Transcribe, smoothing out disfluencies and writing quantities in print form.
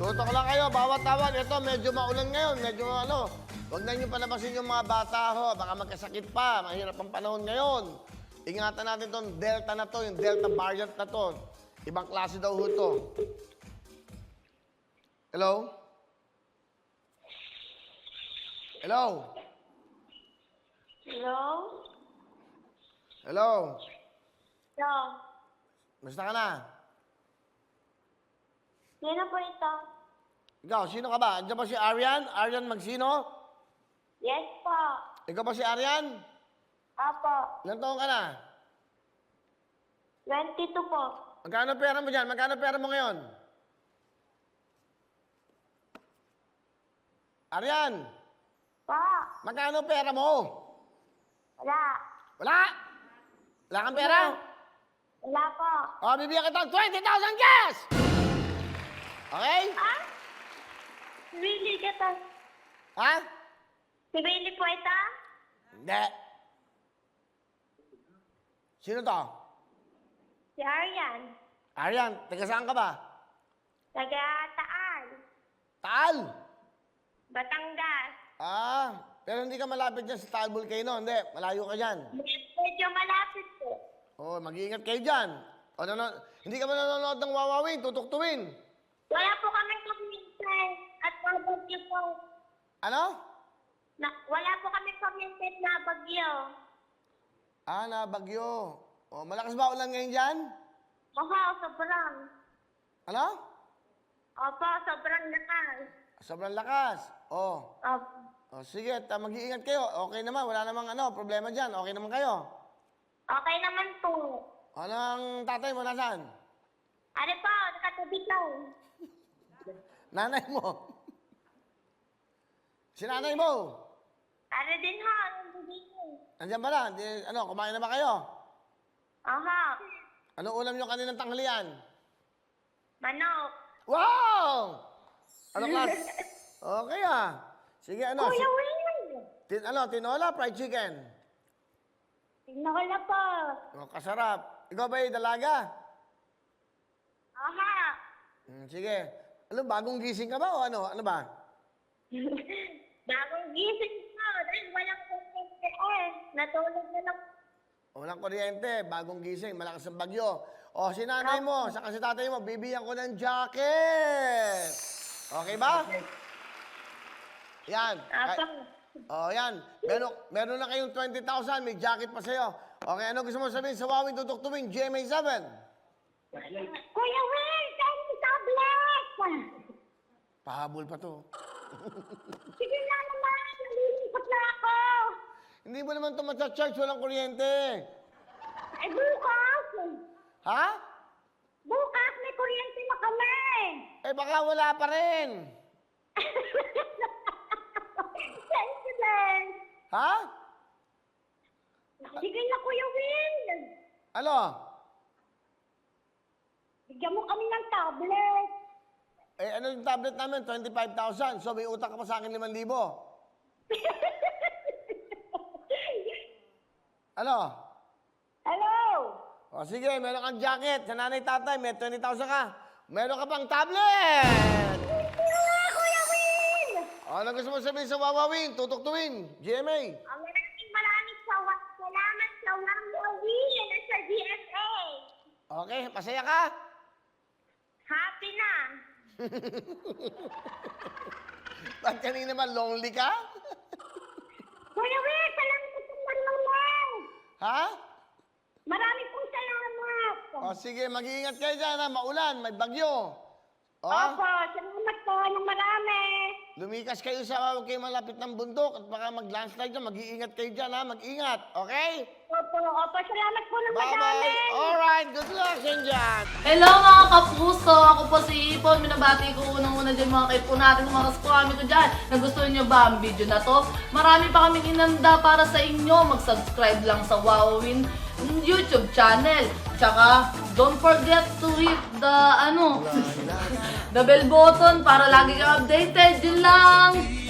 Tutok lang kayo, bawat tawag. Ito, medyo maulan ngayon, medyo ano. Huwag na nyo palabasin yung mga bata ho. Baka magkasakit pa, mahirap ang panahon ngayon. Ingatan natin itong Delta na to, yung Delta variant na to. Ibang klase daw ho ito. Hello? Hello? Hello? Hello? Hello? Basta ka na? Sino po ito? Ikaw, sino ka ba? Andiyan ba si Arian? Arian Magsino? Yes po. Ikaw ba si Arian? Apo. Ilan taon ka na? 22 po. Magkano pera mo dyan? Magkano pera mo ngayon? Arian, Pa. magkano pera mo? Wala. Wala? Wala kang pera? Wala po. O, bibigyan kita ng 20,000 cash! Okay? Ah? Si Willie kita. Ha? Si Willie po ito? Hindi. Sino to? Si Arian. Arian, taga saan ka ba? Taga Taal. Taal? Batangas. Ah, pero hindi ka malapit dyan sa Taal Volcano. Hindi, malayo ka dyan. Medyo malapit po. Oh, mag-iingat kayo dyan. O, hindi ka ba nanonood ng Wawawin, tutuktuin? Wala po kaming kuryente at nabagyo po. Ano? Wala po kaming kuryente at nabagyo. Ah, nabagyo. O, malakas ba ulan ngayon dyan? Opo, sobrang. Ano? Opo, sobrang lakas. Sobrang lakas. Oh. Opo. O, sige, mag-iingat kayo. Okay naman, wala namang problema dyan. Okay naman kayo. Okay naman po. Ano ang tatay mo, nasaan? Ano po, nakatabi ko. Nanay mo. Si nanay mo. Ano din ho, nandito. Nandiyan ba na? Kumain na ba kayo? Aha, Anong ulam nyo kaninang tanghalian? manok. Wow! Ano class? Okay ah. Sige, Kuya Will! tinola, fried chicken. Tignan ko na po. Oh, kasarap. Ikaw ba dalaga? Aha. Sige. Bagong gising ka ba o ano? Ano ba? Bagong gising ko dahil walang kuryente eh. Natulog na lang. Walang kuryente, bagong gising, malakas ang bagyo. O, si nanay mo, saka si tatay mo, bibigyan ko ng jacket. Okay ba? Yan. Apa. Yan. Meron na kayong 20,000, may jacket pa sa'yo. Okay, ano gusto mo sabihin sa Wawin Tutuktuin, GMA7? Kuya Will, saan yung tablet? Pahabol pa to. Sige na naman, nalilipot na ako. Hindi mo naman ito matcha-charge, walang kuryente. Eh bukas. Ha? Bukas may kuryente na kami. Eh baka wala pa rin. Sensitive. Ha? Sige na, Kuya Will. Ano? Bigyan mo kami ng tablet. Eh ano yung tablet namin? 25,000. So may utang ka pa sa akin 5,000. Ano? Hello? O sige, meron kang jacket. Sa nanay tatay, may 20,000 ka. Meron ka pang tablet! Kuya Will! O, ano gusto mo sabihin sa Wawawin? Tutuktuin, GMA. Maraming salamat sa Wawawin at sa GSA. Okay, masaya ka? Happy na. Ba't kanina naman lonely ka? Kuya Will, salamat sa marunong. Ha? Marami pong salamat. O sige, mag-iingat kayo dyan ha. Maulan, may bagyo. O, Opo, salamat po ng marami. lumikas kayo sa huwag kayo malapit ng bundok at baka mag-landslide dyan. Mag-iingat kayo dyan ha. Mag-ingat, okay? Opo, salamat po ng marami. Bye-bye! Alright, good luck dyan. Hello mga kapuso! Ako po si Ipon. Minabati ko unang-una dyan mga kaipo natin, mga kaskwami ko dyan. Nagustuhan nyo ba ang video na to? Marami pa kaming inanda para sa inyo. Mag-subscribe lang sa Wawawin YouTube channel. Tsaka, don't forget to hit the, the bell button para lagi kang updated. Yun lang!